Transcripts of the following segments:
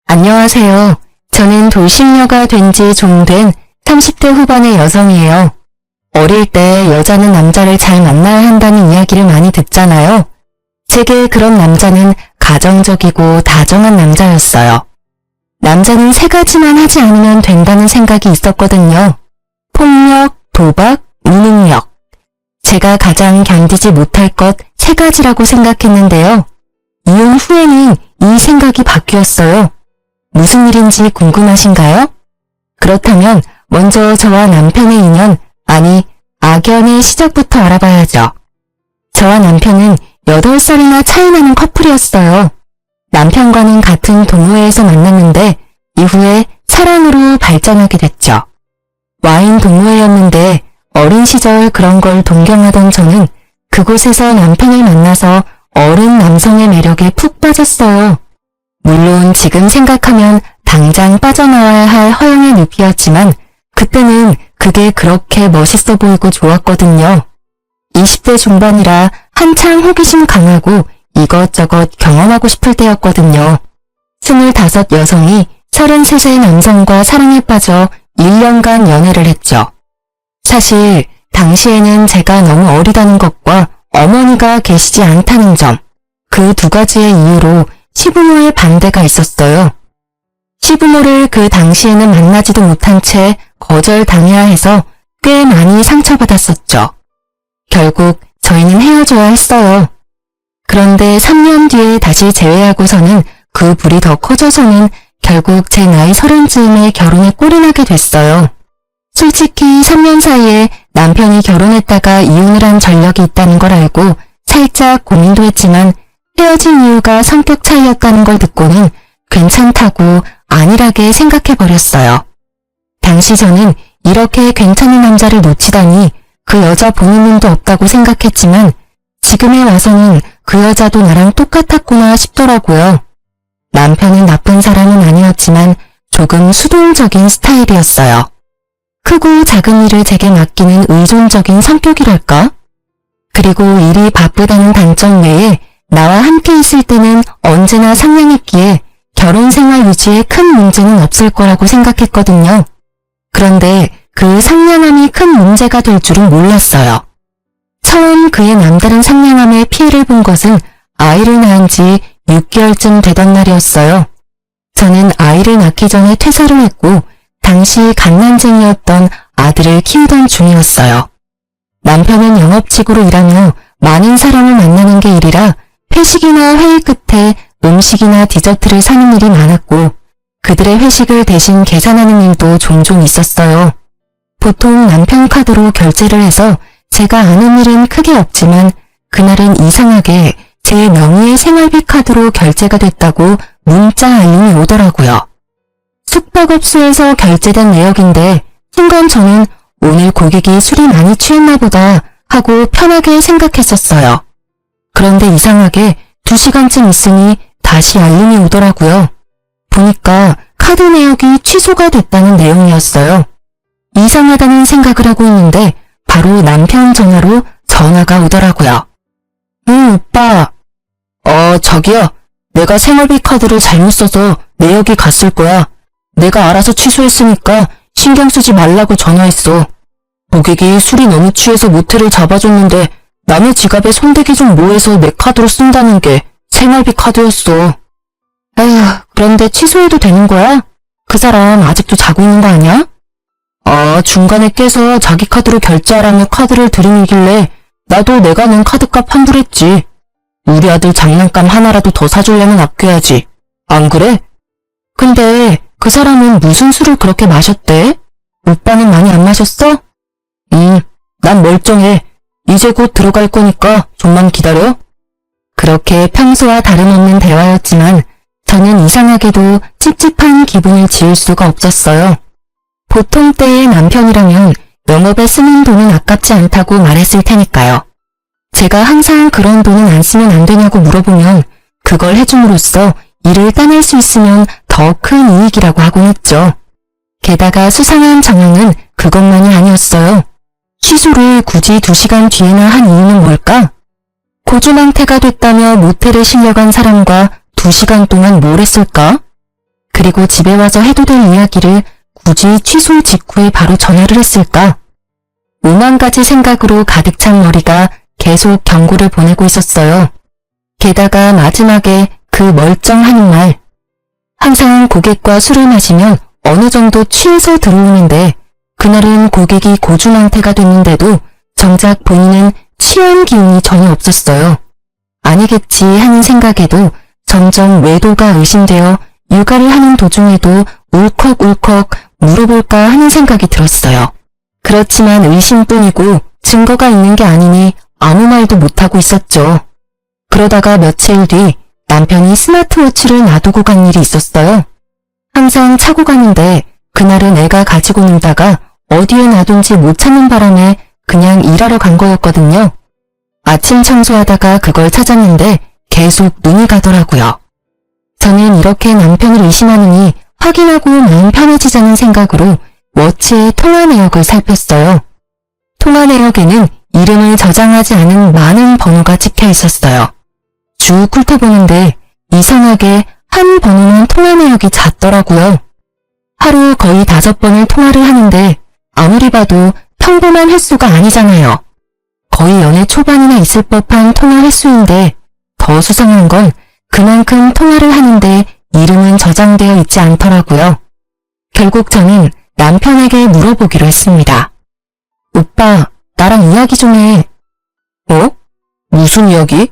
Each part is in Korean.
안녕하세요. 저는 돌싱녀가 된 지 좀 된 30대 후반의 여성이에요. 어릴 때 여자는 남자를 잘 만나야 한다는 이야기를 많이 듣잖아요. 제게 그런 남자는 가정적이고 다정한 남자였어요. 남자는 세 가지만 하지 않으면 된다는 생각이 있었거든요. 폭력, 도박, 무능력. 제가 가장 견디지 못할 것 세 가지라고 생각했는데요. 이혼 후에는 이 생각이 바뀌었어요. 무슨 일인지 궁금하신가요? 그렇다면 먼저 저와 남편의 인연, 아니 악연의 시작부터 알아봐야죠. 저와 남편은 8살이나 차이 나는 커플이었어요. 남편과는 같은 동호회에서 만났는데 이후에 사랑으로 발전하게 됐죠. 와인 동호회였는데 어린 시절 그런 걸 동경하던 저는 그곳에서 남편을 만나서 어른 남성의 매력에 푹 빠졌어요. 물론 지금 생각하면 당장 빠져나와야 할 허영의 늪이었지만 그때는 그게 그렇게 멋있어 보이고 좋았거든요. 20대 중반이라 한창 호기심 강하고 이것저것 경험하고 싶을 때였거든요. 25 여성이 33세 남성과 사랑에 빠져 1년간 연애를 했죠. 사실 당시에는 제가 너무 어리다는 것과 어머니가 계시지 않다는 점, 그 두 가지의 이유로 시부모의 반대가 있었어요. 시부모를 그 당시에는 만나지도 못한 채 거절당해야 해서 꽤 많이 상처받았었죠. 결국 저희는 헤어져야 했어요. 그런데 3년 뒤에 다시 재회하고서는 그 불이 더 커져서는 결국 제 나이 30쯤에 결혼에 꼴이 나게 됐어요. 솔직히 3년 사이에 남편이 결혼했다가 이혼을 한 전력이 있다는 걸 알고 살짝 고민도 했지만 헤어진 이유가 성격 차이였다는 걸 듣고는 괜찮다고 안일하게 생각해버렸어요. 당시 저는 이렇게 괜찮은 남자를 놓치다니 그 여자 보는 눈도 없다고 생각했지만 지금에 와서는 그 여자도 나랑 똑같았구나 싶더라고요. 남편은 나쁜 사람은 아니었지만 조금 수동적인 스타일이었어요. 크고 작은 일을 제게 맡기는 의존적인 성격이랄까? 그리고 일이 바쁘다는 단점 외에 나와 함께 있을 때는 언제나 상냥했기에 결혼 생활 유지에 큰 문제는 없을 거라고 생각했거든요. 그런데 그 상냥함이 큰 문제가 될 줄은 몰랐어요. 처음 그의 남다른 상냥함에 피해를 본 것은 아이를 낳은 지 6개월쯤 되던 날이었어요. 저는 아이를 낳기 전에 퇴사를 했고 당시 갓난쟁이였던 아들을 키우던 중이었어요. 남편은 영업직으로 일하며 많은 사람을 만나는 게 일이라 회식이나 회의 끝에 음식이나 디저트를 사는 일이 많았고 그들의 회식을 대신 계산하는 일도 종종 있었어요. 보통 남편 카드로 결제를 해서 제가 아는 일은 크게 없지만 그날은 이상하게 제 명의의 생활비 카드로 결제가 됐다고 문자 알림이 오더라고요. 숙박업소에서 결제된 내역인데 순간 저는 오늘 고객이 술이 많이 취했나 보다 하고 편하게 생각했었어요. 그런데 이상하게 2시간쯤 있으니 다시 알림이 오더라고요. 보니까 카드 내역이 취소가 됐다는 내용이었어요. 이상하다는 생각을 하고 있는데 바로 남편 전화로 전화가 오더라고요. 오빠. 저기요. 내가 생활비 카드를 잘못 써서 내역이 갔을 거야. 내가 알아서 취소했으니까 신경 쓰지 말라고 전화했어. 고객이 술이 너무 취해서 모텔을 잡아줬는데 남의 지갑에 손대기 좀 뭐해서 내 카드로 쓴다는 게 생활비 카드였어. 에휴, 그런데 취소해도 되는 거야? 그 사람 아직도 자고 있는 거 아니야? 중간에 깨서 자기 카드로 결제하라며 카드를 들이밀길래 나도 내가 낸 카드값 환불했지. 우리 아들 장난감 하나라도 더 사주려면 아껴야지. 안 그래? 근데 그 사람은 무슨 술을 그렇게 마셨대? 오빠는 많이 안 마셨어? 난 멀쩡해. 이제 곧 들어갈 거니까 좀만 기다려. 그렇게 평소와 다름없는 대화였지만 저는 이상하게도 찝찝한 기분을 지울 수가 없었어요. 보통 때의 남편이라면 영업에 쓰는 돈은 아깝지 않다고 말했을 테니까요. 제가 항상 그런 돈은 안 쓰면 안 되냐고 물어보면 그걸 해줌으로써 일을 따낼 수 있으면 더 큰 이익이라고 하곤 했죠. 게다가 수상한 정황은 그것만이 아니었어요. 취소를 굳이 2시간 뒤에나 한 이유는 뭘까? 고주망태가 됐다며 모텔에 실려간 사람과 2시간 동안 뭘 했을까? 그리고 집에 와서 해도 될 이야기를 굳이 취소 직후에 바로 전화를 했을까? 오만 가지 생각으로 가득 찬 머리가 계속 경고를 보내고 있었어요. 게다가 마지막에 그 멀쩡한 말. 항상 고객과 술을 마시면 어느 정도 취해서 들어오는데 그날은 고객이 고주망태가 됐는데도 정작 본인은 취한 기운이 전혀 없었어요. 아니겠지 하는 생각에도 점점 외도가 의심되어 육아를 하는 도중에도 울컥울컥 물어볼까 하는 생각이 들었어요. 그렇지만 의심뿐이고 증거가 있는 게 아니니 아무 말도 못하고 있었죠. 그러다가 며칠 뒤 남편이 스마트워치를 놔두고 간 일이 있었어요. 항상 차고 가는데 그날은 애가 가지고 놀다가 어디에 놔둔지 못 찾는 바람에 그냥 일하러 간 거였거든요. 아침 청소하다가 그걸 찾았는데 계속 눈이 가더라고요. 저는 이렇게 남편을 의심하느니 확인하고 마음 편해지자는 생각으로 워치의 통화 내역을 살폈어요. 통화 내역에는 이름을 저장하지 않은 많은 번호가 찍혀 있었어요. 쭉 훑어보는데 이상하게 한 번호는 통화 내역이 잦더라고요. 하루 거의 5번을 통화를 하는데 아무리 봐도 평범한 횟수가 아니잖아요. 거의 연애 초반이나 있을 법한 통화 횟수인데 더 수상한 건 그만큼 통화를 하는데 이름은 저장되어 있지 않더라고요. 결국 저는 남편에게 물어보기로 했습니다. 오빠, 나랑 이야기 좀 해. 어? 무슨 이야기?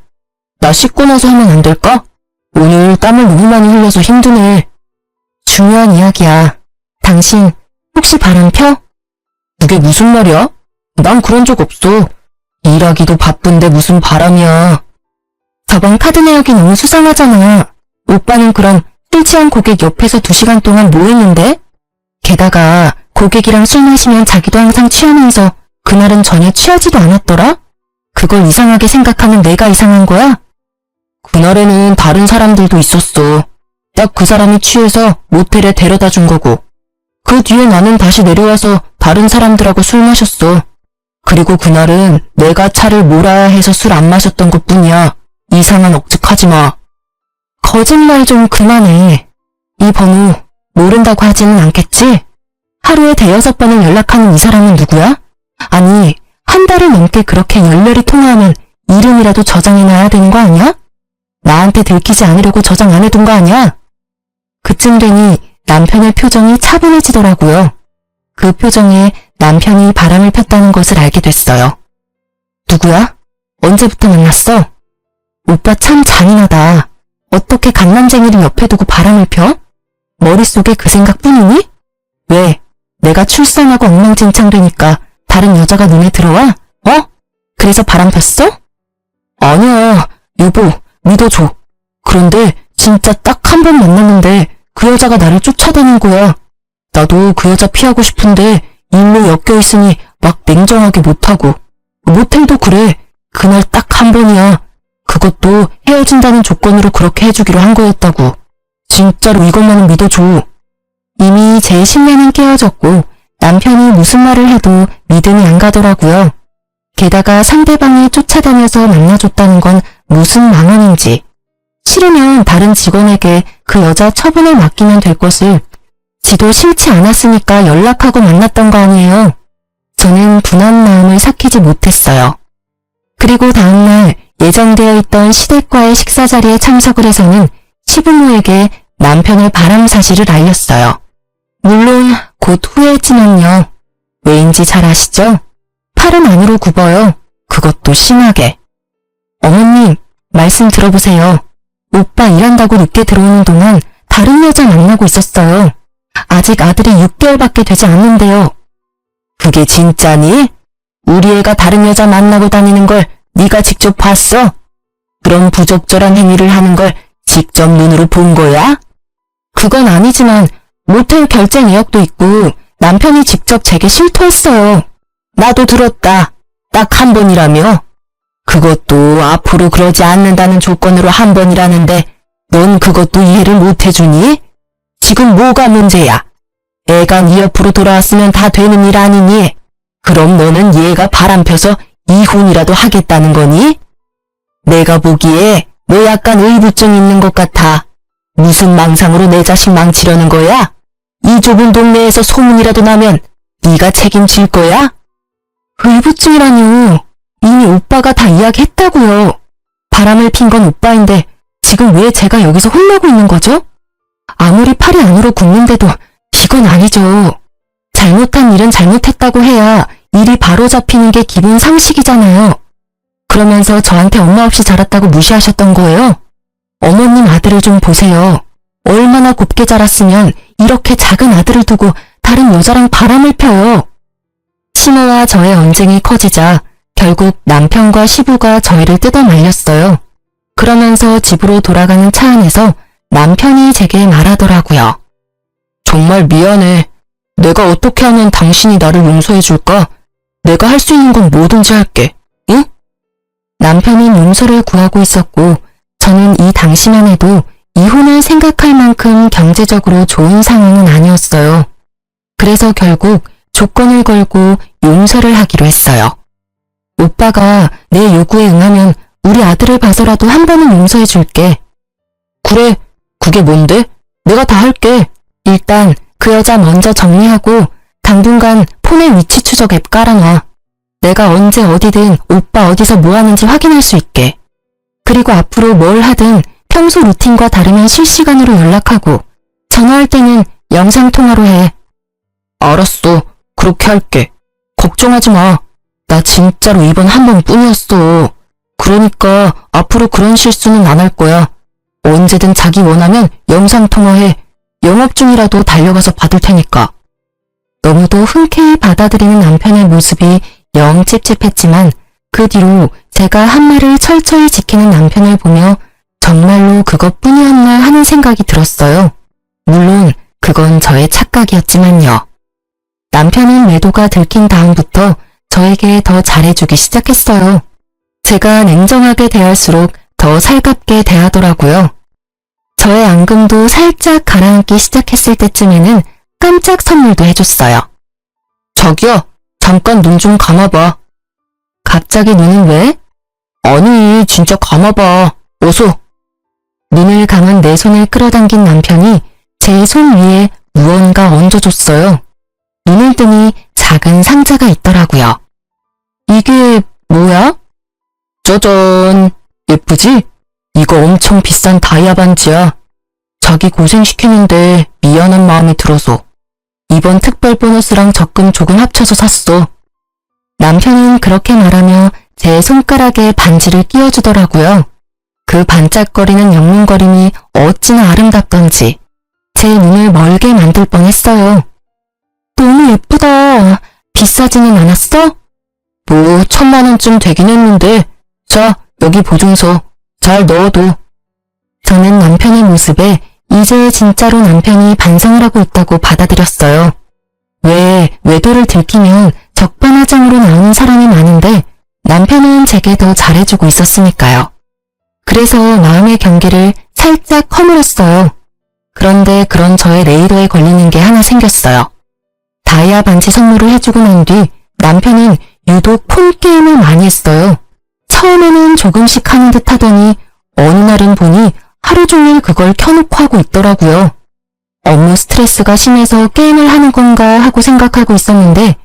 나 씻고 나서 하면 안 될까? 오늘 땀을 너무 많이 흘려서 힘드네. 중요한 이야기야. 당신 혹시 바람 펴? 그게 무슨 말이야? 난 그런 적 없어. 일하기도 바쁜데 무슨 바람이야. 저번 카드 내역이 너무 수상하잖아. 오빠는 그럼 술 취한 고객 옆에서 2시간 동안 뭐 했는데? 게다가 고객이랑 술 마시면 자기도 항상 취하면서 그날은 전혀 취하지도 않았더라? 그걸 이상하게 생각하는 내가 이상한 거야? 그날에는 다른 사람들도 있었어. 딱 그 사람이 취해서 모텔에 데려다 준 거고. 그 뒤에 나는 다시 내려와서 다른 사람들하고 술 마셨어. 그리고 그날은 내가 차를 몰아야 해서 술 안 마셨던 것뿐이야. 이상한 억측하지 마. 거짓말 좀 그만해. 이 번호 모른다고 하지는 않겠지? 하루에 5번을 연락하는 이 사람은 누구야? 아니, 한 달을 넘게 그렇게 열렬히 통화하면 이름이라도 저장해놔야 되는 거 아니야? 나한테 들키지 않으려고 저장 안 해둔 거 아니야? 그쯤 되니 남편의 표정이 차분해지더라고요. 그 표정에 남편이 바람을 폈다는 것을 알게 됐어요. 누구야? 언제부터 만났어? 오빠 참 잔인하다. 어떻게 갓난쟁이를 옆에 두고 바람을 펴? 머릿속에 그 생각뿐이니? 왜? 내가 출산하고 엉망진창 되니까 다른 여자가 눈에 들어와? 어? 그래서 바람 폈어? 아니야. 여보, 믿어줘. 그런데 진짜 딱 한 번 만났는데 그 여자가 나를 쫓아다닌 거야. 나도 그 여자 피하고 싶은데 일로 엮여있으니 막 냉정하게 못하고. 모텔도 그래. 그날 딱 한 번이야. 그것도 헤어진다는 조건으로 그렇게 해주기로 한 거였다고. 진짜로 이것만은 믿어줘. 이미 제 신뢰는 깨어졌고 남편이 무슨 말을 해도 믿음이 안 가더라고요. 게다가 상대방이 쫓아다녀서 만나줬다는 건 무슨 망언인지. 싫으면 다른 직원에게 그 여자 처분을 맡기면 될 것을 지도 싫지 않았으니까 연락하고 만났던 거 아니에요. 저는 분한 마음을 삭히지 못했어요. 그리고 다음날 예정되어 있던 시댁과의 식사 자리에 참석을 해서는 시부모에게 남편의 바람 사실을 알렸어요. 물론 곧 후회했지만요. 왜인지 잘 아시죠? 팔은 안으로 굽어요. 그것도 심하게. 어머님, 말씀 들어보세요. 오빠 일한다고 늦게 들어오는 동안 다른 여자 만나고 있었어요. 아직 아들이 6개월밖에 되지 않는데요. 그게 진짜니? 우리 애가 다른 여자 만나고 다니는 걸 네가 직접 봤어? 그런 부적절한 행위를 하는 걸 직접 눈으로 본 거야? 그건 아니지만 모텔 결제 내역도 있고 남편이 직접 제게 실토했어요. 나도 들었다. 딱 한 번이라며? 그것도 앞으로 그러지 않는다는 조건으로 한 번이라는데 넌 그것도 이해를 못 해주니? 지금 뭐가 문제야? 애가 네 옆으로 돌아왔으면 다 되는 일 아니니? 그럼 너는 얘가 바람펴서 이혼이라도 하겠다는 거니? 내가 보기에 너 약간 의부증 있는 것 같아. 무슨 망상으로 내 자식 망치려는 거야? 이 좁은 동네에서 소문이라도 나면 네가 책임질 거야? 의부증이라뇨. 이미 오빠가 다 이야기했다고요. 바람을 핀 건 오빠인데 지금 왜 제가 여기서 혼나고 있는 거죠? 아무리 팔이 안으로 굽는데도 이건 아니죠. 잘못한 일은 잘못했다고 해야 일이 바로 잡히는 게 기본 상식이잖아요. 그러면서 저한테 엄마 없이 자랐다고 무시하셨던 거예요? 어머님 아들을 좀 보세요. 얼마나 곱게 자랐으면 이렇게 작은 아들을 두고 다른 여자랑 바람을 펴요. 시모와 저의 언쟁이 커지자 결국 남편과 시부가 저희를 뜯어 말렸어요. 그러면서 집으로 돌아가는 차 안에서 남편이 제게 말하더라고요. 정말 미안해. 내가 어떻게 하면 당신이 나를 용서해 줄까? 내가 할 수 있는 건 뭐든지 할게. 응? 남편은 용서를 구하고 있었고 저는 이 당시만 해도 이혼을 생각할 만큼 경제적으로 좋은 상황은 아니었어요. 그래서 결국 조건을 걸고 용서를 하기로 했어요. 오빠가 내 요구에 응하면 우리 아들을 봐서라도 한 번은 용서해 줄게. 그래, 그게 뭔데? 내가 다 할게. 일단 그 여자 먼저 정리하고 당분간 폰에 위치 추적 앱 깔아놔. 내가 언제 어디든 오빠 어디서 뭐 하는지 확인할 수 있게. 그리고 앞으로 뭘 하든 평소 루틴과 다르면 실시간으로 연락하고 전화할 때는 영상통화로 해. 알았어. 그렇게 할게. 걱정하지 마. 나 진짜로 이번 한 번뿐이었어. 그러니까 앞으로 그런 실수는 안 할 거야. 언제든 자기 원하면 영상통화해. 영업 중이라도 달려가서 받을 테니까. 너무도 흔쾌히 받아들이는 남편의 모습이 영 찝찝했지만 그 뒤로 제가 한 말을 철저히 지키는 남편을 보며 정말로 그것뿐이었나 하는 생각이 들었어요. 물론 그건 저의 착각이었지만요. 남편은 외도가 들킨 다음부터 저에게 더 잘해주기 시작했어요. 제가 냉정하게 대할수록 더 살갑게 대하더라고요. 저의 앙금도 살짝 가라앉기 시작했을 때쯤에는 깜짝 선물도 해줬어요. 자기야, 잠깐 눈 좀 감아봐. 갑자기 눈은 왜? 아니, 진짜 감아봐. 어서. 눈을 감은 내 손을 끌어당긴 남편이 제 손 위에 무언가 얹어줬어요. 눈을 뜨니 작은 상자가 있더라고요. 이게 뭐야? 짜잔! 예쁘지? 이거 엄청 비싼 다이아 반지야. 자기 고생시키는데 미안한 마음이 들어서 이번 특별 보너스랑 적금 조금 합쳐서 샀어. 남편은 그렇게 말하며 제 손가락에 반지를 끼워주더라고요. 그 반짝거리는 영롱거림이 어찌나 아름답던지 제 눈을 멀게 만들 뻔했어요. 너무 예쁘다. 비싸지는 않았어? 뭐 1,000만 원쯤 되긴 했는데. 자, 여기 보증서. 잘 넣어둬. 저는 남편의 모습에 이제 진짜로 남편이 반성을 하고 있다고 받아들였어요. 왜 외도를 들키면 적반하장으로 나오는 사람이 많은데 남편은 제게 더 잘해주고 있었으니까요. 그래서 마음의 경계를 살짝 허물었어요. 그런데 그런 저의 레이더에 걸리는 게 하나 생겼어요. 다이아 반지 선물을 해주고 난 뒤 남편은 유독 폰게임을 많이 했어요. 처음에는 조금씩 하는 듯 하더니 어느 날은 보니 하루 종일 그걸 켜놓고 하고 있더라고요. 업무 스트레스가 심해서 게임을 하는 건가 하고 생각하고 있었는데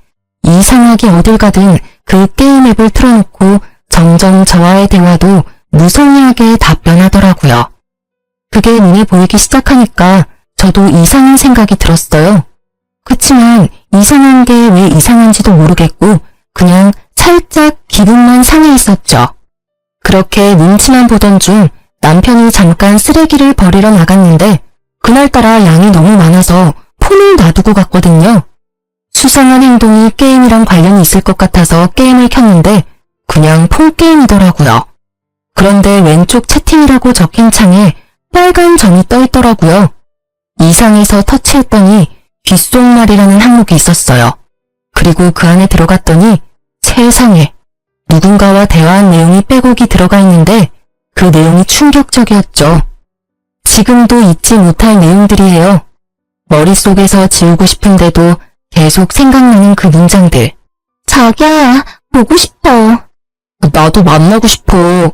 이상하게 어딜 가든 그 게임 앱을 틀어놓고 점점 저와의 대화도 무성의하게 답변하더라고요. 그게 눈에 보이기 시작하니까 저도 이상한 생각이 들었어요. 그치만 이상한 게 왜 이상한지도 모르겠고 그냥 살짝 기분만 상해 있었죠. 그렇게 눈치만 보던 중 남편이 잠깐 쓰레기를 버리러 나갔는데 그날따라 양이 너무 많아서 폰을 놔두고 갔거든요. 수상한 행동이 게임이랑 관련이 있을 것 같아서 게임을 켰는데 그냥 폰게임이더라고요. 그런데 왼쪽 채팅이라고 적힌 창에 빨간 점이 떠 있더라고요. 이상해서 터치했더니 귓속말이라는 항목이 있었어요. 그리고 그 안에 들어갔더니 세상에 누군가와 대화한 내용이 빼곡이 들어가 있는데 그 내용이 충격적이었죠. 지금도 잊지 못할 내용들이에요. 머릿속에서 지우고 싶은데도 계속 생각나는 그 문장들. 자기야, 보고 싶어. 나도 만나고 싶어.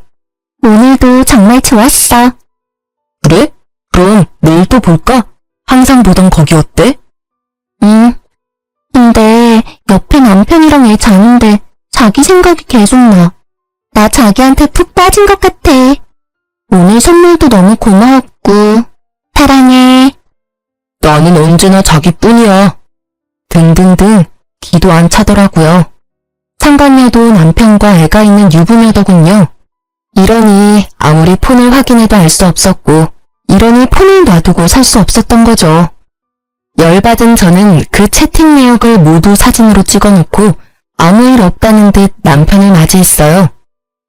오늘도 정말 좋았어. 그래? 그럼 내일 또 볼까? 항상 보던 거기 어때? 근데 옆에 남편이랑 애 자는데 자기 생각이 계속 나. 나 자기한테 푹 빠진 것 같아. 오늘 선물도 너무 고마웠고 사랑해. 나는 언제나 자기뿐이야. 등등등 기도 안 차더라고요. 상간녀도 남편과 애가 있는 유부녀더군요. 이러니 아무리 폰을 확인해도 알 수 없었고 이러니 폰을 놔두고 살 수 없었던 거죠. 열받은 저는 그 채팅 내역을 모두 사진으로 찍어놓고 아무 일 없다는 듯 남편을 맞이했어요.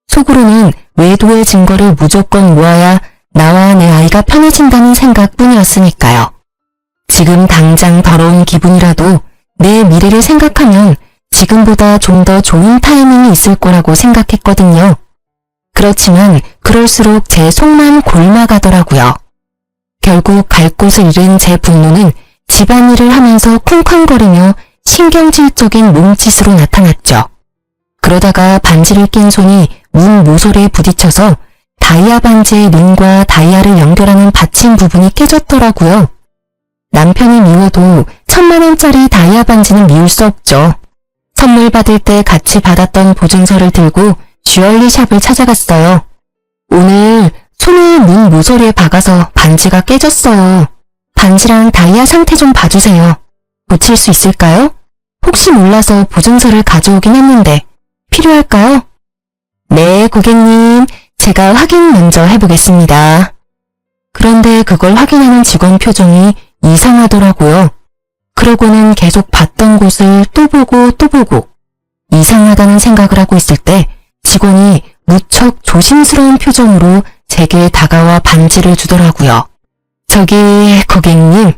속으로는 외도의 증거를 무조건 모아야 나와 내 아이가 편해진다는 생각뿐이었으니까요. 지금 당장 더러운 기분이라도 내 미래를 생각하면 지금보다 좀 더 좋은 타이밍이 있을 거라고 생각했거든요. 그렇지만 그럴수록 제 속만 골마가더라고요. 결국 갈 곳을 잃은 제 분노는 집안일을 하면서 쿵쾅거리며 신경질적인 몸짓으로 나타났죠. 그러다가 반지를 낀 손이 문 모서리에 부딪혀서 다이아 반지의 링과 다이아를 연결하는 받침 부분이 깨졌더라고요. 남편이 미워도 1000만원짜리 다이아 반지는 미울 수 없죠. 선물 받을 때 같이 받았던 보증서를 들고 주얼리 샵을 찾아갔어요. 오늘 손을 문 모서리에 박아서 반지가 깨졌어요. 반지랑 다이아 상태 좀 봐주세요. 고칠 수 있을까요? 혹시 몰라서 보증서를 가져오긴 했는데 필요할까요? 네, 고객님. 제가 확인 먼저 해보겠습니다. 그런데 그걸 확인하는 직원 표정이 이상하더라고요. 그러고는 계속 봤던 곳을 또 보고 또 보고 이상하다는 생각을 하고 있을 때 직원이 무척 조심스러운 표정으로 제게 다가와 반지를 주더라고요. 저기 고객님,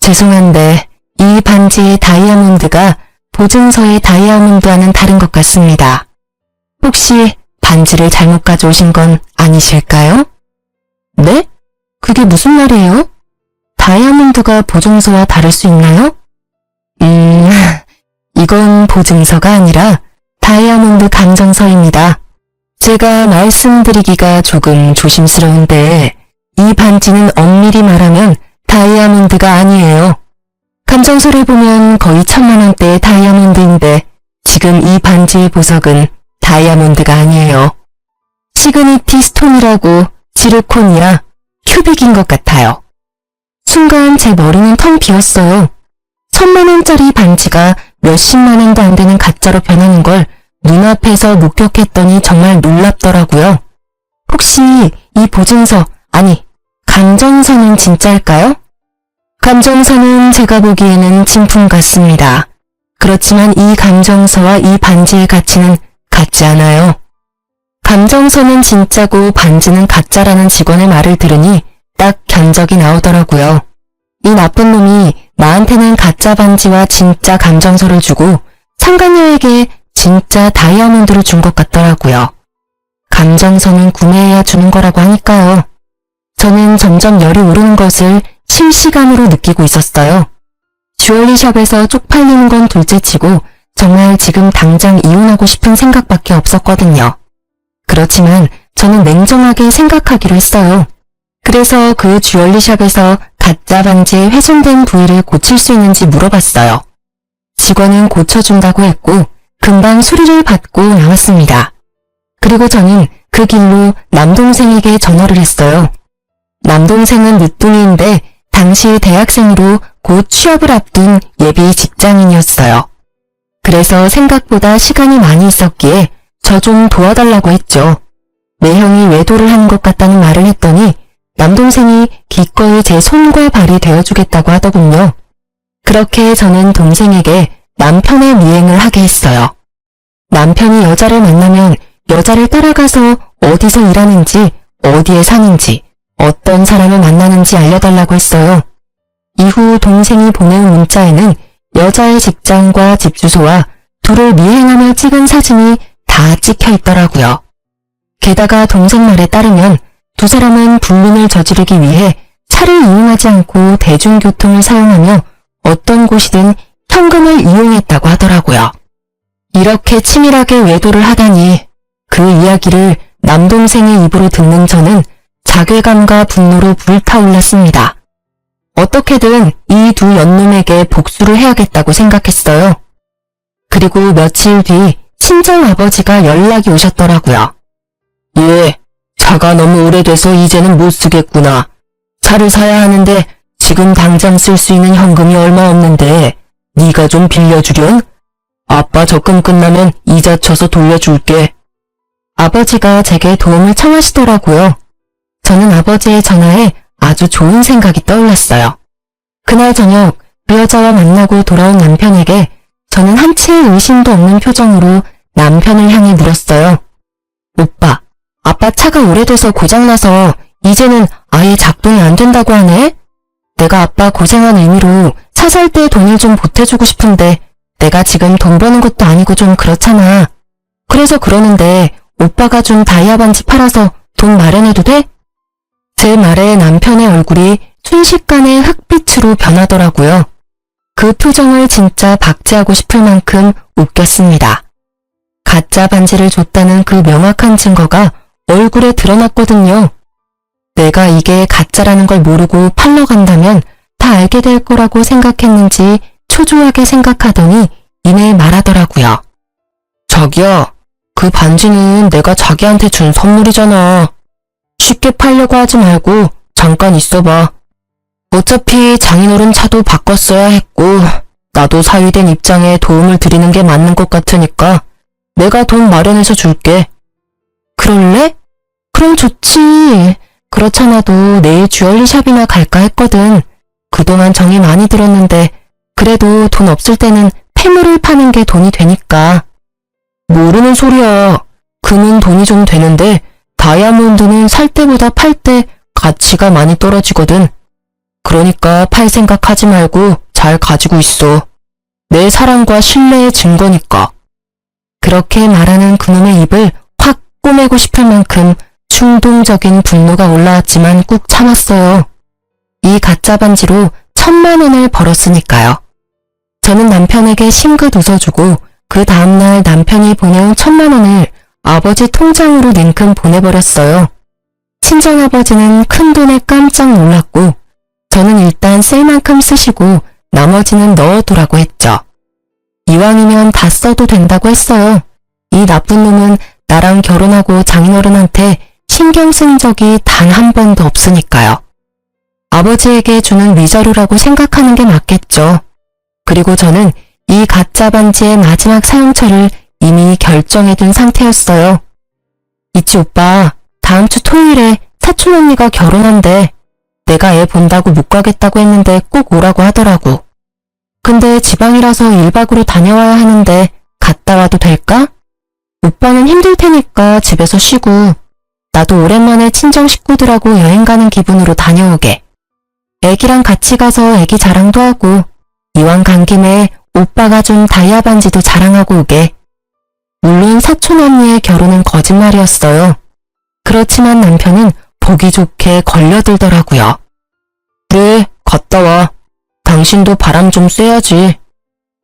죄송한데 이 반지의 다이아몬드가 보증서의 다이아몬드와는 다른 것 같습니다. 혹시 반지를 잘못 가져오신 건 아니실까요? 네? 그게 무슨 말이에요? 다이아몬드가 보증서와 다를 수 있나요? 이건 보증서가 아니라 다이아몬드 감정서입니다. 제가 말씀드리기가 조금 조심스러운데 이 반지는 엄밀히 말하면 다이아몬드가 아니에요. 감정서를 보면 거의 1000만원대의 다이아몬드인데 지금 이 반지의 보석은 다이아몬드가 아니에요. 시그니티 스톤이라고 지르콘이야 큐빅인 것 같아요. 순간 제 머리는 텅 비었어요. 1000만원짜리 반지가 몇십만원도 안 되는 가짜로 변하는 걸 눈앞에서 목격했더니 정말 놀랍더라고요. 혹시 이 보증서, 아니 감정서는 진짜일까요? 감정서는 제가 보기에는 진품 같습니다. 그렇지만 이 감정서와 이 반지의 가치는 같지 않아요. 감정서는 진짜고 반지는 가짜라는 직원의 말을 들으니 딱 견적이 나오더라고요. 이 나쁜 놈이 나한테는 가짜 반지와 진짜 감정서를 주고 상간녀에게 진짜 다이아몬드를 준 것 같더라고요. 감정서는 구매해야 주는 거라고 하니까요. 저는 점점 열이 오르는 것을 실시간으로 느끼고 있었어요. 주얼리샵에서 쪽팔리는 건 둘째치고 정말 지금 당장 이혼하고 싶은 생각밖에 없었거든요. 그렇지만 저는 냉정하게 생각하기로 했어요. 그래서 그 주얼리샵에서 가짜 반지의 훼손된 부위를 고칠 수 있는지 물어봤어요. 직원은 고쳐준다고 했고 금방 수리를 받고 나왔습니다. 그리고 저는 그 길로 남동생에게 전화를 했어요. 남동생은 늦둥이인데 당시 대학생으로 곧 취업을 앞둔 예비 직장인이었어요. 그래서 생각보다 시간이 많이 있었기에 저 좀 도와달라고 했죠. 내 형이 외도를 하는 것 같다는 말을 했더니 남동생이 기꺼이 제 손과 발이 되어주겠다고 하더군요. 그렇게 저는 동생에게 남편의 미행을 하게 했어요. 남편이 여자를 만나면 여자를 따라가서 어디서 일하는지, 어디에 사는지, 어떤 사람을 만나는지 알려달라고 했어요. 이후 동생이 보낸 문자에는 여자의 직장과 집 주소와 둘을 미행하며 찍은 사진이 다 찍혀 있더라고요. 게다가 동생 말에 따르면 두 사람은 불륜을 저지르기 위해 차를 이용하지 않고 대중교통을 사용하며 어떤 곳이든 현금을 이용했다고 하더라고요. 이렇게 치밀하게 외도를 하다니 그 이야기를 남동생의 입으로 듣는 저는 자괴감과 분노로 불타올랐습니다. 어떻게든 이 두 연놈에게 복수를 해야겠다고 생각했어요. 그리고 며칠 뒤 친정아버지가 연락이 오셨더라고요. 예, 차가 너무 오래돼서 이제는 못 쓰겠구나. 차를 사야 하는데 지금 당장 쓸 수 있는 현금이 얼마 없는데 네가 좀 빌려주련? 아빠 적금 끝나면 이자 쳐서 돌려줄게. 아버지가 제게 도움을 청하시더라고요. 저는 아버지의 전화에 아주 좋은 생각이 떠올랐어요. 그날 저녁 그 여자와 만나고 돌아온 남편에게 저는 한치의 의심도 없는 표정으로 남편을 향해 물었어요. 오빠, 아빠 차가 오래돼서 고장나서 이제는 아예 작동이 안 된다고 하네? 내가 아빠 고생한 의미로 차 살 때 돈을 좀 보태주고 싶은데 내가 지금 돈 버는 것도 아니고 좀 그렇잖아. 그래서 그러는데 오빠가 준 다이아 반지 팔아서 돈 마련해도 돼? 제 말에 남편의 얼굴이 순식간에 흑빛으로 변하더라고요. 그 표정을 진짜 박제하고 싶을 만큼 웃겼습니다. 가짜 반지를 줬다는 그 명확한 증거가 얼굴에 드러났거든요. 내가 이게 가짜라는 걸 모르고 팔러 간다면 다 알게 될 거라고 생각했는지 초조하게 생각하더니 이내 말하더라고요. 자기야, 그 반지는 내가 자기한테 준 선물이잖아. 쉽게 팔려고 하지 말고 잠깐 있어봐. 어차피 장인어른 차도 바꿨어야 했고 나도 사위된 입장에 도움을 드리는 게 맞는 것 같으니까 내가 돈 마련해서 줄게. 그럴래? 그럼 좋지. 그렇잖아도 내일 주얼리 샵이나 갈까 했거든. 그동안 정이 많이 들었는데 그래도 돈 없을 때는 폐물을 파는 게 돈이 되니까. 모르는 소리야. 금은 돈이 좀 되는데 다이아몬드는 살 때보다 팔 때 가치가 많이 떨어지거든. 그러니까 팔 생각하지 말고 잘 가지고 있어. 내 사랑과 신뢰의 증거니까. 그렇게 말하는 그놈의 입을 확 꼬매고 싶을 만큼 충동적인 분노가 올라왔지만 꾹 참았어요. 이 가짜 반지로 1,000만 원을 벌었으니까요. 저는 남편에게 싱긋 웃어주고 그 다음날 남편이 보내온 1,000만 원을 아버지 통장으로 냉큼 보내버렸어요. 친정아버지는 큰돈에 깜짝 놀랐고 저는 일단 쓸 만큼 쓰시고 나머지는 넣어두라고 했죠. 이왕이면 다 써도 된다고 했어요. 이 나쁜 놈은 나랑 결혼하고 장인어른한테 신경 쓴 적이 단 한 번도 없으니까요. 아버지에게 주는 위자료라고 생각하는 게 맞겠죠. 그리고 저는 이 가짜 반지의 마지막 사용처를 이미 결정해둔 상태였어요. 이치 오빠, 다음 주 토요일에 사촌 언니가 결혼한대. 내가 애 본다고 못 가겠다고 했는데 꼭 오라고 하더라고. 근데 지방이라서 1박으로 다녀와야 하는데 갔다 와도 될까? 오빠는 힘들 테니까 집에서 쉬고 나도 오랜만에 친정 식구들하고 여행 가는 기분으로 다녀오게. 애기랑 같이 가서 애기 자랑도 하고 이왕 간 김에 오빠가 준 다이아 반지도 자랑하고 오게. 물론 사촌 언니의 결혼은 거짓말이었어요. 그렇지만 남편은 보기 좋게 걸려들더라고요. 그래, 갔다 와. 당신도 바람 좀 쐬야지.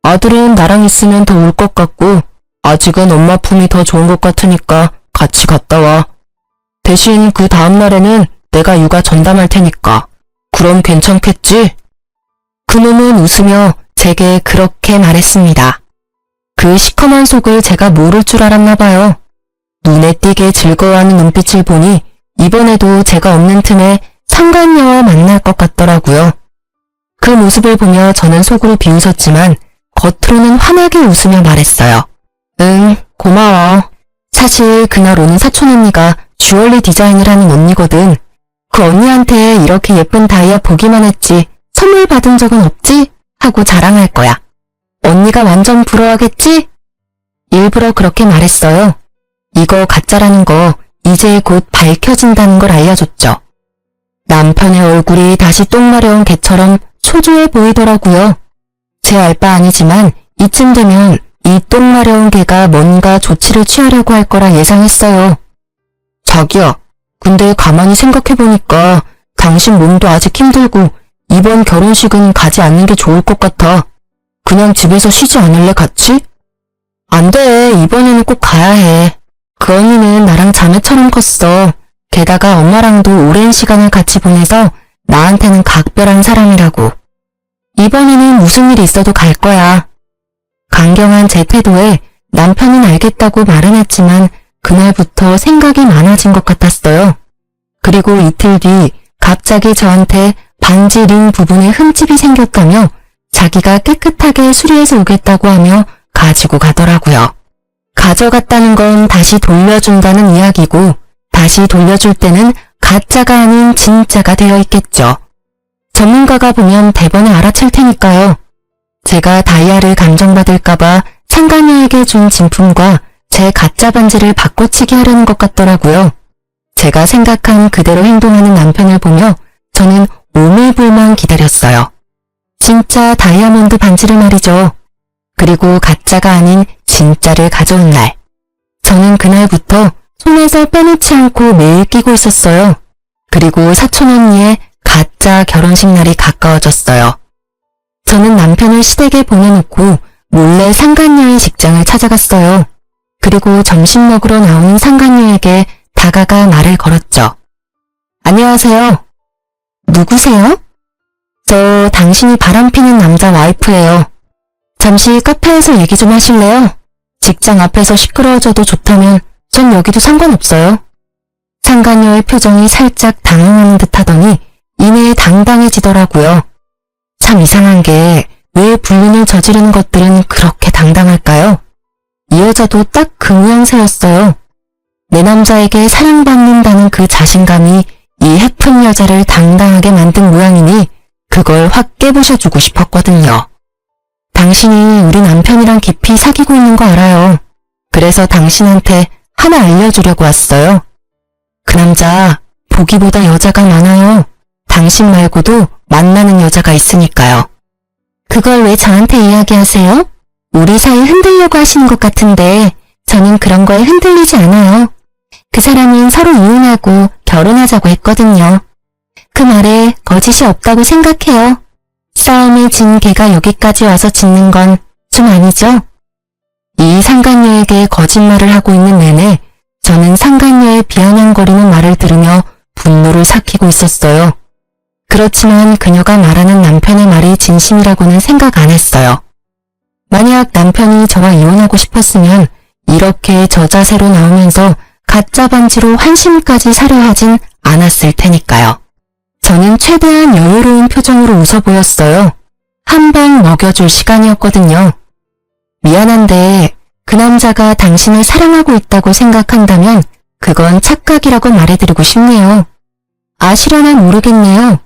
아들은 나랑 있으면 더 올 것 같고 아직은 엄마 품이 더 좋은 것 같으니까 같이 갔다 와. 대신 그 다음날에는 내가 육아 전담할 테니까. 그럼 괜찮겠지? 그놈은 웃으며 제게 그렇게 말했습니다. 그 시커먼 속을 제가 모를 줄 알았나 봐요. 눈에 띄게 즐거워하는 눈빛을 보니 이번에도 제가 없는 틈에 상간녀와 만날 것 같더라고요. 그 모습을 보며 저는 속으로 비웃었지만 겉으로는 환하게 웃으며 말했어요. 응, 고마워. 사실 그날 오는 사촌 언니가 주얼리 디자인을 하는 언니거든. 그 언니한테 이렇게 예쁜 다이아 보기만 했지 선물 받은 적은 없지? 하고 자랑할 거야. 언니가 완전 부러워하겠지? 일부러 그렇게 말했어요. 이거 가짜라는 거 이제 곧 밝혀진다는 걸 알려줬죠. 남편의 얼굴이 다시 똥 마려운 개처럼 초조해 보이더라고요. 제 알 바 아니지만 이쯤 되면 이 똥 마려운 개가 뭔가 조치를 취하려고 할 거라 예상했어요. 자기야, 근데 가만히 생각해보니까 당신 몸도 아직 힘들고 이번 결혼식은 가지 않는 게 좋을 것 같아. 그냥 집에서 쉬지 않을래 같이? 안 돼, 이번에는 꼭 가야 해. 그 언니는 나랑 자매처럼 컸어. 게다가 엄마랑도 오랜 시간을 같이 보내서 나한테는 각별한 사람이라고. 이번에는 무슨 일이 있어도 갈 거야. 강경한 제 태도에 남편은 알겠다고 말은 했지만 그날부터 생각이 많아진 것 같았어요. 그리고 이틀 뒤 갑자기 저한테 반지 링 부분에 흠집이 생겼다며 자기가 깨끗하게 수리해서 오겠다고 하며 가지고 가더라고요. 가져갔다는 건 다시 돌려준다는 이야기고 다시 돌려줄 때는 가짜가 아닌 진짜가 되어 있겠죠. 전문가가 보면 대번에 알아챌 테니까요. 제가 다이아를 감정받을까봐 상간녀에게 준 진품과 제 가짜 반지를 바꿔치기 하려는 것 같더라고요. 제가 생각한 그대로 행동하는 남편을 보며 저는 오밀불만 기다렸어요. 진짜 다이아몬드 반지를 말이죠. 그리고 가짜가 아닌 진짜를 가져온 날. 저는 그날부터 손에서 빼놓지 않고 매일 끼고 있었어요. 그리고 사촌언니의 가짜 결혼식 날이 가까워졌어요. 저는 남편을 시댁에 보내놓고 몰래 상간녀의 직장을 찾아갔어요. 그리고 점심 먹으러 나오는 상간녀에게 다가가 말을 걸었죠. 안녕하세요. 누구세요? 저 당신이 바람피는 남자 와이프예요. 잠시 카페에서 얘기 좀 하실래요? 직장 앞에서 시끄러워져도 좋다면 전 여기도 상관없어요. 상간녀의 표정이 살짝 당황하는 듯 하더니 이내 당당해지더라고요. 참 이상한 게 왜 불륜을 저지르는 것들은 그렇게 당당할까요? 이 여자도 딱 그 모양새였어요. 내 남자에게 사랑받는다는 그 자신감이 이 해픈 여자를 당당하게 만든 모양이니 그걸 확 깨부셔주고 싶었거든요. 당신이 우리 남편이랑 깊이 사귀고 있는 거 알아요. 그래서 당신한테 하나 알려주려고 왔어요. 그 남자 보기보다 여자가 많아요. 당신 말고도 만나는 여자가 있으니까요. 그걸 왜 저한테 이야기하세요? 우리 사이 흔들려고 하시는 것 같은데 저는 그런 거에 흔들리지 않아요. 그 사람은 서로 이혼하고 결혼하자고 했거든요. 그 말에 거짓이 없다고 생각해요. 싸움에 진 개가 여기까지 와서 짖는 건 좀 아니죠? 이 상간녀에게 거짓말을 하고 있는 내내 저는 상간녀의 비아냥거리는 말을 들으며 분노를 삭히고 있었어요. 그렇지만 그녀가 말하는 남편의 말이 진심이라고는 생각 안 했어요. 만약 남편이 저와 이혼하고 싶었으면 이렇게 저 자세로 나오면서 가짜 반지로 환심까지 사려 하진 않았을 테니까요. 저는 최대한 여유로운 표정으로 웃어 보였어요. 한 방 먹여줄 시간이었거든요. 미안한데 그 남자가 당신을 사랑하고 있다고 생각한다면 그건 착각이라고 말해드리고 싶네요. 아시려나 모르겠네요.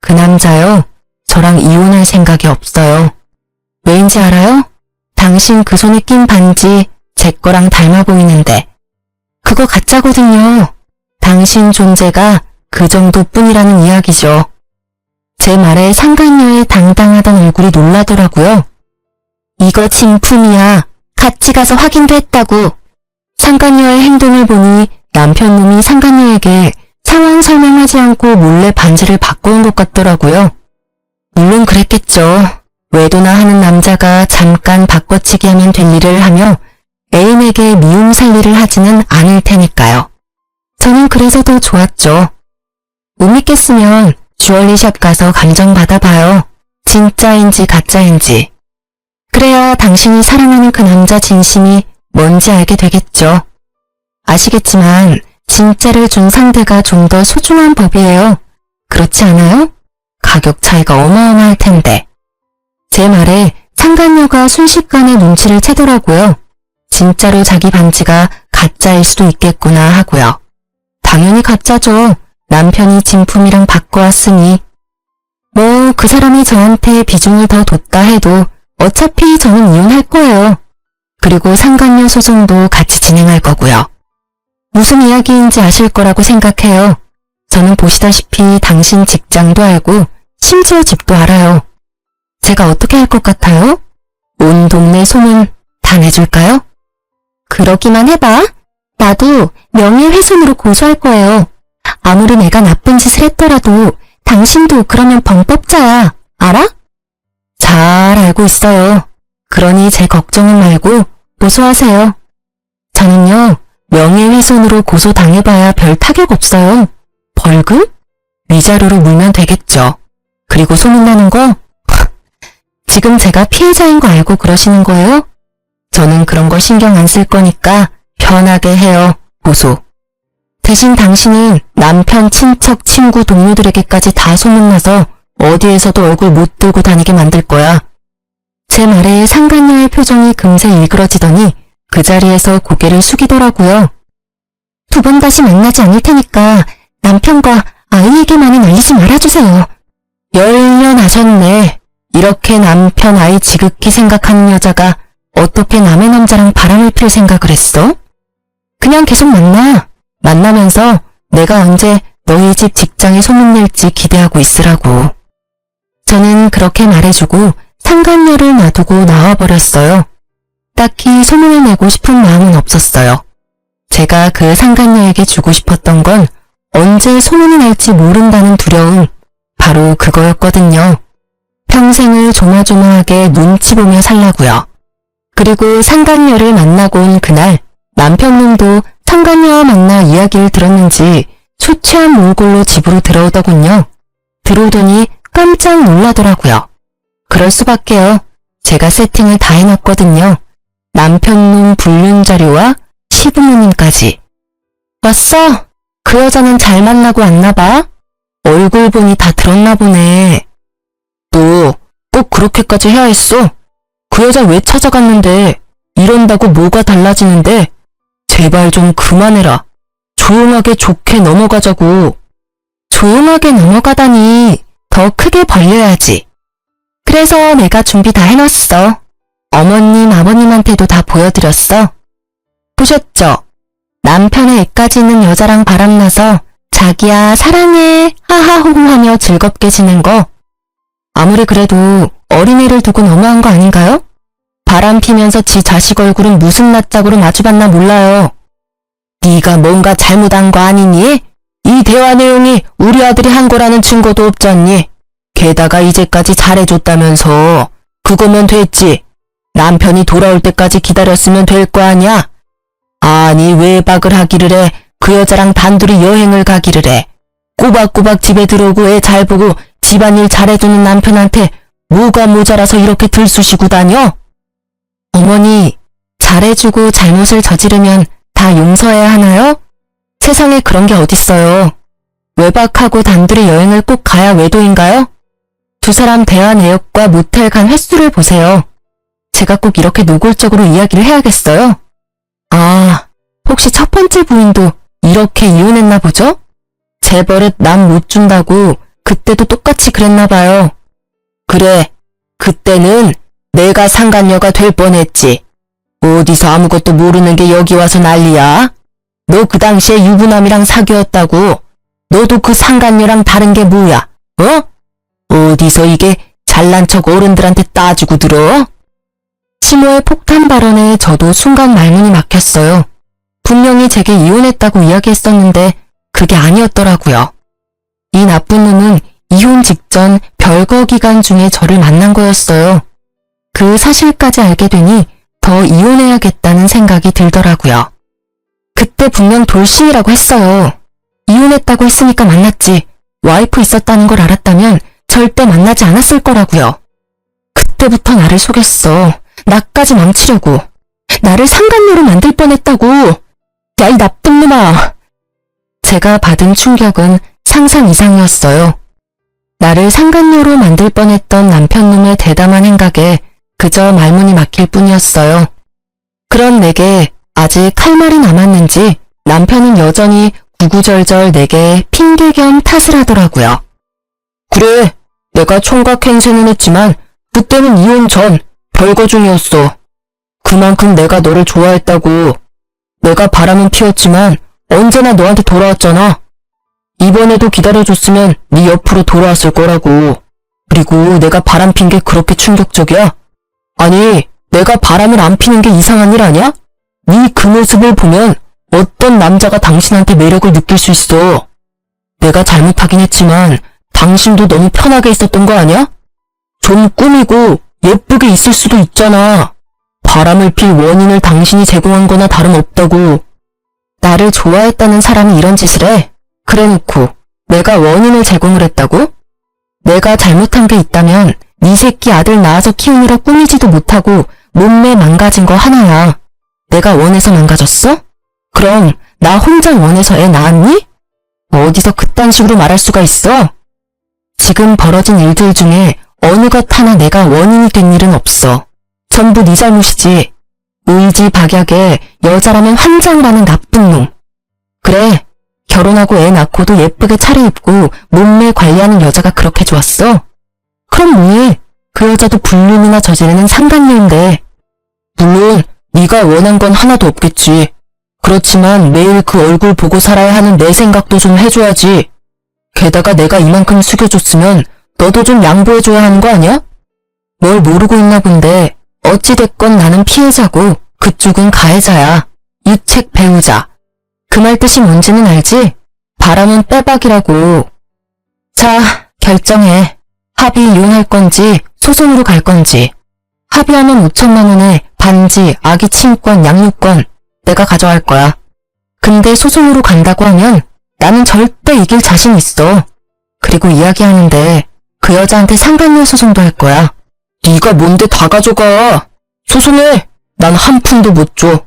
그 남자요. 저랑 이혼할 생각이 없어요. 왜인지 알아요? 당신 그 손에 낀 반지 제 거랑 닮아 보이는데 그거 가짜거든요. 당신 존재가 그 정도뿐이라는 이야기죠. 제 말에 상간녀의 당당하던 얼굴이 놀라더라고요. 이거 진품이야. 같이 가서 확인도 했다고. 상간녀의 행동을 보니 남편 놈이 상간녀에게 상황 설명하지 않고 몰래 반지를 바꿔온 것 같더라고요. 물론 그랬겠죠. 외도나 하는 남자가 잠깐 바꿔치기 하면 될 일을 하며 애인에게 미움 살 일을 하지는 않을 테니까요. 저는 그래서 더 좋았죠. 못 믿겠으면 주얼리샵 가서 감정 받아봐요. 진짜인지 가짜인지. 그래야 당신이 사랑하는 그 남자 진심이 뭔지 알게 되겠죠. 아시겠지만 진짜를 준 상대가 좀 더 소중한 법이에요. 그렇지 않아요? 가격 차이가 어마어마할 텐데. 제 말에 상간녀가 순식간에 눈치를 채더라고요. 진짜로 자기 반지가 가짜일 수도 있겠구나 하고요. 당연히 가짜죠. 남편이 진품이랑 바꿔왔으니. 뭐 그 사람이 저한테 비중을 더 뒀다 해도 어차피 저는 이혼할 거예요. 그리고 상간녀 소송도 같이 진행할 거고요. 무슨 이야기인지 아실 거라고 생각해요. 저는 보시다시피 당신 직장도 알고 심지어 집도 알아요. 제가 어떻게 할 것 같아요? 온 동네 소문 다 내줄까요? 그러기만 해봐. 나도 명예훼손으로 고소할 거예요. 아무리 내가 나쁜 짓을 했더라도 당신도 그러면 범법자야. 알아? 잘 알고 있어요. 그러니 제 걱정은 말고 고소하세요. 저는요, 명예훼손으로 고소당해봐야 별 타격 없어요. 벌금? 위자료로 물면 되겠죠. 그리고 소문나는 거? 지금 제가 피해자인 거 알고 그러시는 거예요? 저는 그런 거 신경 안 쓸 거니까 편하게 해요. 고소. 대신 당신은 남편, 친척, 친구, 동료들에게까지 다 소문나서 어디에서도 얼굴 못 들고 다니게 만들 거야. 제 말에 상간녀의 표정이 금세 일그러지더니 그 자리에서 고개를 숙이더라고요. 2번 다시 만나지 않을 테니까 남편과 아이에게만은 알리지 말아주세요. 열연하셨네. 이렇게 남편, 아이 지극히 생각하는 여자가 어떻게 남의 남자랑 바람을 필 생각을 했어? 그냥 계속 만나. 만나면서 내가 언제 너희 집 직장에 소문낼지 기대하고 있으라고. 저는 그렇게 말해주고 상간녀를 놔두고 나와버렸어요. 딱히 소문을 내고 싶은 마음은 없었어요. 제가 그 상간녀에게 주고 싶었던 건 언제 소문이 날지 모른다는 두려움, 바로 그거였거든요. 평생을 조마조마하게 눈치 보며 살라고요. 그리고 상간녀를 만나고 온 그날 남편님도 상간녀와 만나 이야기를 들었는지 초췌한 몰골로 집으로 들어오더군요. 들어오더니 깜짝 놀라더라고요. 그럴 수밖에요. 제가 세팅을 다 해놨거든요. 남편놈 불륜 자료와 시부모님까지. 왔어? 그 여자는 잘 만나고 왔나봐? 얼굴 보니 다 들었나 보네. 너 꼭 그렇게까지 해야 했어? 그 여자 왜 찾아갔는데? 이런다고 뭐가 달라지는데? 제발 좀 그만해라. 조용하게 좋게 넘어가자고. 조용하게 넘어가다니 더 크게 벌려야지. 그래서 내가 준비 다 해놨어. 어머님, 아버님한테도 다 보여드렸어. 보셨죠? 남편의 애까지 있는 여자랑 바람나서 자기야 사랑해 하하호호 하며 즐겁게 지낸 거. 아무리 그래도 어린애를 두고 너무한 거 아닌가요? 바람 피면서 지 자식 얼굴은 무슨 낯짝으로 마주봤나 몰라요. 네가 뭔가 잘못한 거 아니니? 이 대화 내용이 우리 아들이 한 거라는 증거도 없잖니? 게다가 이제까지 잘해줬다면서. 그거면 됐지. 남편이 돌아올 때까지 기다렸으면 될 거 아냐? 아니 외박을 하기를 해. 그 여자랑 단둘이 여행을 가기를 해. 꼬박꼬박 집에 들어오고 애 잘 보고 집안일 잘해주는 남편한테 뭐가 모자라서 이렇게 들쑤시고 다녀? 어머니, 잘해주고 잘못을 저지르면 다 용서해야 하나요? 세상에 그런 게 어딨어요. 외박하고 단둘이 여행을 꼭 가야 외도인가요? 두 사람 대화 내역과 모텔 간 횟수를 보세요. 제가 꼭 이렇게 노골적으로 이야기를 해야겠어요? 아, 혹시 첫 번째 부인도 이렇게 이혼했나 보죠? 제 버릇 남 못 준다고 그때도 똑같이 그랬나 봐요. 그래, 그때는 내가 상간녀가 될 뻔했지. 어디서 아무것도 모르는 게 여기 와서 난리야? 너 그 당시에 유부남이랑 사귀었다고. 너도 그 상간녀랑 다른 게 뭐야? 어? 어디서 이게 잘난 척 어른들한테 따지고 들어? 치모의 폭탄 발언에 저도 순간 말문이 막혔어요. 분명히 제게 이혼했다고 이야기했었는데 그게 아니었더라고요. 이 나쁜 놈은 이혼 직전 별거 기간 중에 저를 만난 거였어요. 그 사실까지 알게 되니 더 이혼해야겠다는 생각이 들더라고요. 그때 분명 돌싱이라고 했어요. 이혼했다고 했으니까 만났지. 와이프 있었다는 걸 알았다면 절대 만나지 않았을 거라고요. 그때부터 나를 속였어. 나까지 망치려고. 나를 상간녀로 만들 뻔했다고. 야, 이 나쁜 놈아. 제가 받은 충격은 상상 이상이었어요. 나를 상간녀로 만들 뻔했던 남편놈의 대담한 행각에 그저 말문이 막힐 뿐이었어요. 그런 내게 아직 할 말이 남았는지 남편은 여전히 구구절절 내게 핑계 겸 탓을 하더라고요. 그래, 내가 총각 행세는 했지만 그때는 이혼 전 별거 중이었어. 그만큼 내가 너를 좋아했다고. 내가 바람은 피웠지만 언제나 너한테 돌아왔잖아. 이번에도 기다려줬으면 네 옆으로 돌아왔을 거라고. 그리고 내가 바람 핀 게 그렇게 충격적이야? 아니, 내가 바람을 안 피는 게 이상한 일 아니야? 네 그 모습을 보면 어떤 남자가 당신한테 매력을 느낄 수 있어. 내가 잘못하긴 했지만 당신도 너무 편하게 있었던 거 아니야? 좀 꾸미고 예쁘게 있을 수도 있잖아. 바람을 필 원인을 당신이 제공한 거나 다름없다고. 나를 좋아했다는 사람이 이런 짓을 해? 그래놓고 내가 원인을 제공을 했다고? 내가 잘못한 게 있다면 네 새끼 아들 낳아서 키우느라 꾸미지도 못하고 몸매 망가진 거 하나야. 내가 원해서 망가졌어? 그럼 나 혼자 원해서 애 낳았니? 어디서 그딴 식으로 말할 수가 있어? 지금 벌어진 일들 중에 어느 것 하나 내가 원인이 된 일은 없어. 전부 네 잘못이지. 의지박약에 여자라면 환장하는 나쁜 놈. 그래, 결혼하고 애 낳고도 예쁘게 차려입고 몸매 관리하는 여자가 그렇게 좋았어? 그럼 뭐해? 그 여자도 불륜이나 저지르는 상간녀인데. 물론 네가 원한 건 하나도 없겠지. 그렇지만 매일 그 얼굴 보고 살아야 하는 내 생각도 좀 해줘야지. 게다가 내가 이만큼 숙여줬으면 너도 좀 양보해줘야 하는 거 아니야? 뭘 모르고 있나 본데 어찌됐건 나는 피해자고 그쪽은 가해자야. 유책 배우자. 그 말 뜻이 뭔지는 알지? 바람은 빼박이라고. 자, 결정해. 합의 이혼할 건지 소송으로 갈 건지. 합의하면 5천만 원에 반지, 아기 친권, 양육권 내가 가져갈 거야. 근데 소송으로 간다고 하면 나는 절대 이길 자신 있어. 그리고 이야기하는데 그 여자한테 상간녀 소송도 할 거야. 네가 뭔데 다 가져가. 소송해. 난 한 푼도 못 줘.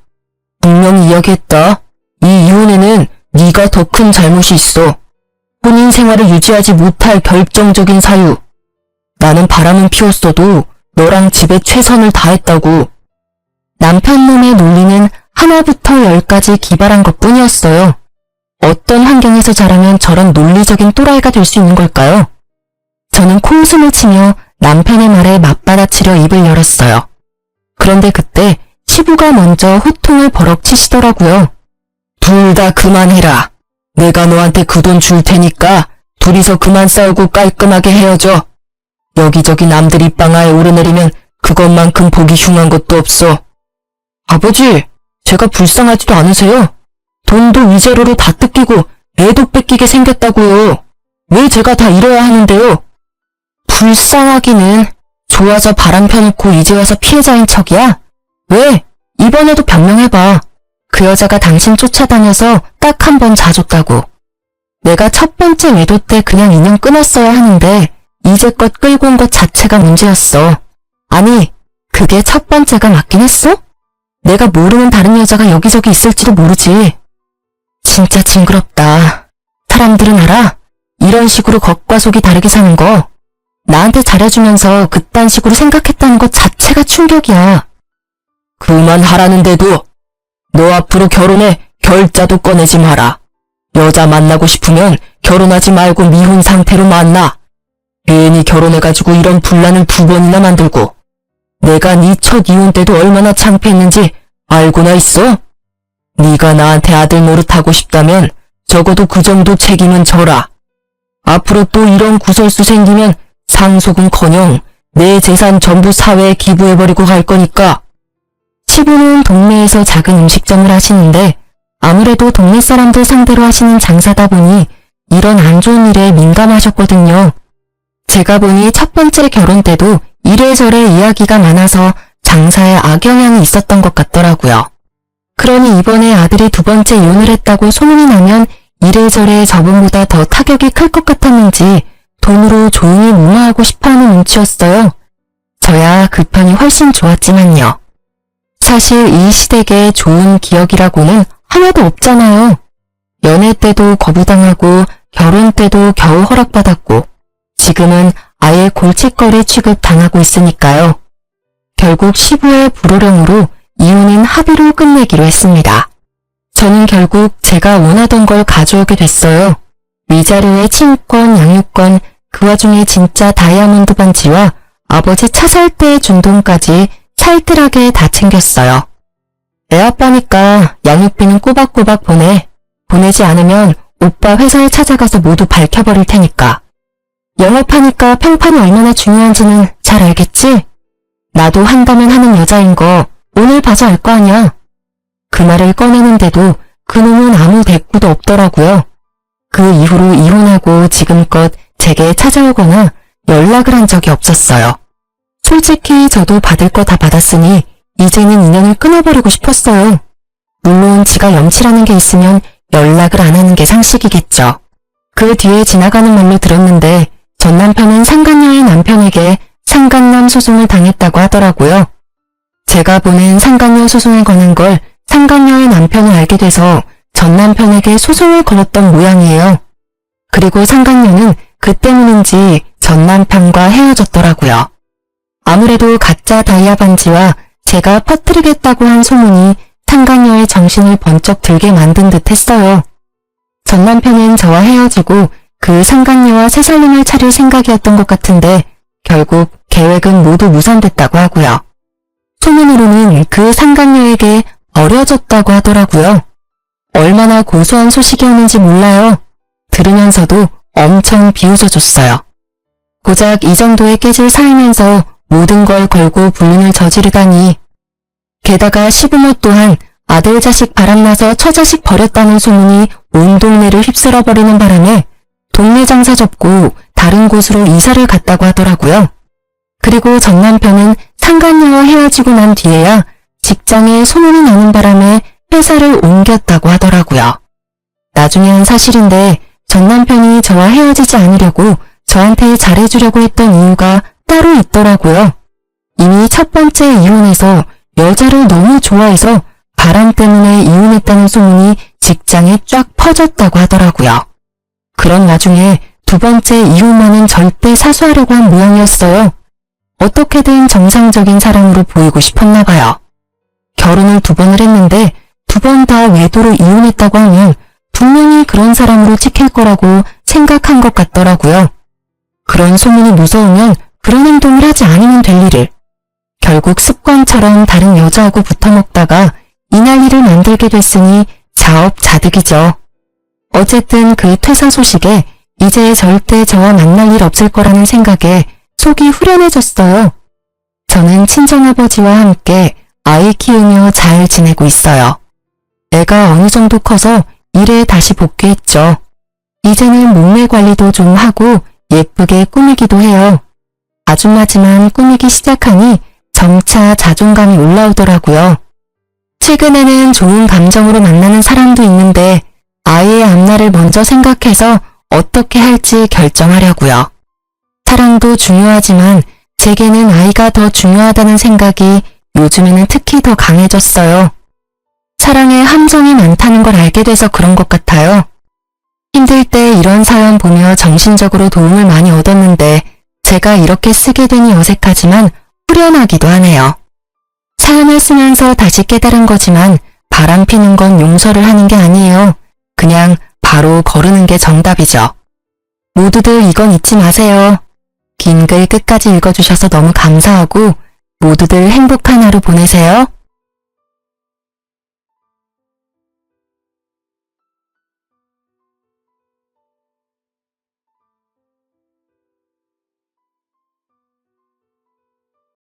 분명히 이야기했다. 이 이혼에는 네가 더 큰 잘못이 있어. 혼인 생활을 유지하지 못할 결정적인 사유. 나는 바람은 피웠어도 너랑 집에 최선을 다했다고. 남편 놈의 논리는 하나부터 열까지 기발한 것뿐이었어요. 어떤 환경에서 자라면 저런 논리적인 또라이가 될 수 있는 걸까요? 저는 콩숨을 치며 남편의 말에 맞받아치려 입을 열었어요. 그런데 그때 시부가 먼저 호통을 버럭 치시더라고요. 둘 다 그만해라. 내가 너한테 그 돈 줄 테니까 둘이서 그만 싸우고 깔끔하게 헤어져. 여기저기 남들 입방아에 오르내리면 그것만큼 보기 흉한 것도 없어. 아버지, 제가 불쌍하지도 않으세요? 돈도 위자료로 다 뜯기고 애도 뺏기게 생겼다고요. 왜 제가 다 이래야 하는데요? 불쌍하기는 좋아서 바람 펴놓고 이제 와서 피해자인 척이야? 왜? 이번에도 변명해봐. 그 여자가 당신 쫓아다녀서 딱 한 번 자줬다고. 내가 첫 번째 외도 때 그냥 인연 끊었어야 하는데 이제껏 끌고 온 것 자체가 문제였어. 아니, 그게 첫 번째가 맞긴 했어? 내가 모르는 다른 여자가 여기저기 있을지도 모르지. 진짜 징그럽다. 사람들은 알아? 이런 식으로 겉과 속이 다르게 사는 거. 나한테 잘해주면서 그딴 식으로 생각했다는 것 자체가 충격이야. 그만하라는데도. 너 앞으로 결혼해 결자도 꺼내지 마라. 여자 만나고 싶으면 결혼하지 말고 미혼 상태로 만나. 괜히 결혼해가지고 이런 분란을 2번이나 만들고. 내가 네 첫 이혼 때도 얼마나 창피했는지 알고나 있어? 네가 나한테 아들 노릇하고 싶다면 적어도 그 정도 책임은 져라. 앞으로 또 이런 구설수 생기면 상속은커녕 내 재산 전부 사회에 기부해버리고 갈 거니까. 시부는 동네에서 작은 음식점을 하시는데 아무래도 동네 사람들 상대로 하시는 장사다 보니 이런 안 좋은 일에 민감하셨거든요. 제가 보니 첫 번째 결혼 때도 이래저래 이야기가 많아서 장사에 악영향이 있었던 것 같더라고요. 그러니 이번에 아들이 2번째 이혼을 했다고 소문이 나면 이래저래 저번보다 더 타격이 클 것 같았는지 돈으로 조용히 무마하고 싶어하는 눈치였어요. 저야 그 편이 훨씬 좋았지만요. 사실 이 시댁에 좋은 기억이라고는 하나도 없잖아요. 연애 때도 거부당하고 결혼 때도 겨우 허락받았고 지금은 아예 골칫거리 취급당하고 있으니까요. 결국 시부의 불호령으로 이혼은 합의로 끝내기로 했습니다. 저는 결국 제가 원하던 걸 가져오게 됐어요. 위자료의 친권, 양육권, 그 와중에 진짜 다이아몬드 반지와 아버지 차 살 때 준 돈까지 찰뜰하게 다 챙겼어요. 애 아빠니까 양육비는 꼬박꼬박 보내. 보내지 않으면 오빠 회사에 찾아가서 모두 밝혀버릴 테니까. 영업하니까 평판이 얼마나 중요한지는 잘 알겠지? 나도 한다면 하는 여자인 거 오늘 봐서 알 거 아니야. 그 말을 꺼내는데도 그놈은 아무 대꾸도 없더라고요. 그 이후로 이혼하고 지금껏 제게 찾아오거나 연락을 한 적이 없었어요. 솔직히 저도 받을 거 다 받았으니 이제는 인연을 끊어버리고 싶었어요. 물론 지가 염치라는 게 있으면 연락을 안 하는 게 상식이겠죠. 그 뒤에 지나가는 말로 들었는데 전 남편은 상간녀의 남편에게 상간남 소송을 당했다고 하더라고요. 제가 보낸 상간녀 소송에 관한 걸 상간녀의 남편이 알게 돼서 전 남편에게 소송을 걸었던 모양이에요. 그리고 상간녀는 그 때문인지 전 남편과 헤어졌더라고요. 아무래도 가짜 다이아 반지와 제가 퍼뜨리겠다고 한 소문이 상간녀의 정신을 번쩍 들게 만든 듯 했어요. 전 남편은 저와 헤어지고 그 상간녀와 새 살림을 차릴 생각이었던 것 같은데 결국 계획은 모두 무산됐다고 하고요. 소문으로는 그 상간녀에게 버려졌다고 하더라고요. 얼마나 고소한 소식이었는지 몰라요. 들으면서도 엄청 비웃어줬어요. 고작 이 정도의 깨질 사이면서 모든 걸 걸고 불륜을 저지르다니. 게다가 시부모 또한 아들 자식 바람나서 처자식 버렸다는 소문이 온 동네를 휩쓸어버리는 바람에 동네 장사 접고 다른 곳으로 이사를 갔다고 하더라고요. 그리고 전 남편은 상간녀와 헤어지고 난 뒤에야 직장에 소문이 나는 바람에 회사를 옮겼다고 하더라고요. 나중에 한 사실인데 전 남편이 저와 헤어지지 않으려고 저한테 잘해주려고 했던 이유가 따로 있더라고요. 이미 첫 번째 이혼에서 여자를 너무 좋아해서 바람 때문에 이혼했다는 소문이 직장에 쫙 퍼졌다고 하더라고요. 그런 와중에 두 번째 이혼만은 절대 사수하려고 한 모양이었어요. 어떻게든 정상적인 사람으로 보이고 싶었나 봐요. 결혼을 2번을 했는데 2번 다 외도로 이혼했다고 하면 분명히 그런 사람으로 찍힐 거라고 생각한 것 같더라고요. 그런 소문이 무서우면 그런 행동을 하지 않으면 될 일을. 결국 습관처럼 다른 여자하고 붙어먹다가 이 난리를 만들게 됐으니 자업자득이죠. 어쨌든 그 퇴사 소식에 이제 절대 저와 만날 일 없을 거라는 생각에 속이 후련해졌어요. 저는 친정아버지와 함께 아이 키우며 잘 지내고 있어요. 애가 어느 정도 커서 일에 다시 복귀했죠. 이제는 몸매 관리도 좀 하고 예쁘게 꾸미기도 해요. 아줌마지만 꾸미기 시작하니 점차 자존감이 올라오더라고요. 최근에는 좋은 감정으로 만나는 사람도 있는데 아이의 앞날을 먼저 생각해서 어떻게 할지 결정하려고요. 사랑도 중요하지만 제게는 아이가 더 중요하다는 생각이 요즘에는 특히 더 강해졌어요. 사랑에 함정이 많다는 걸 알게 돼서 그런 것 같아요. 힘들 때 이런 사연 보며 정신적으로 도움을 많이 얻었는데 제가 이렇게 쓰게 되니 어색하지만 후련하기도 하네요. 사연을 쓰면서 다시 깨달은 거지만 바람 피는 건 용서를 하는 게 아니에요. 그냥 바로 거르는 게 정답이죠. 모두들 이건 잊지 마세요. 긴 글 끝까지 읽어주셔서 너무 감사하고 모두들 행복한 하루 보내세요.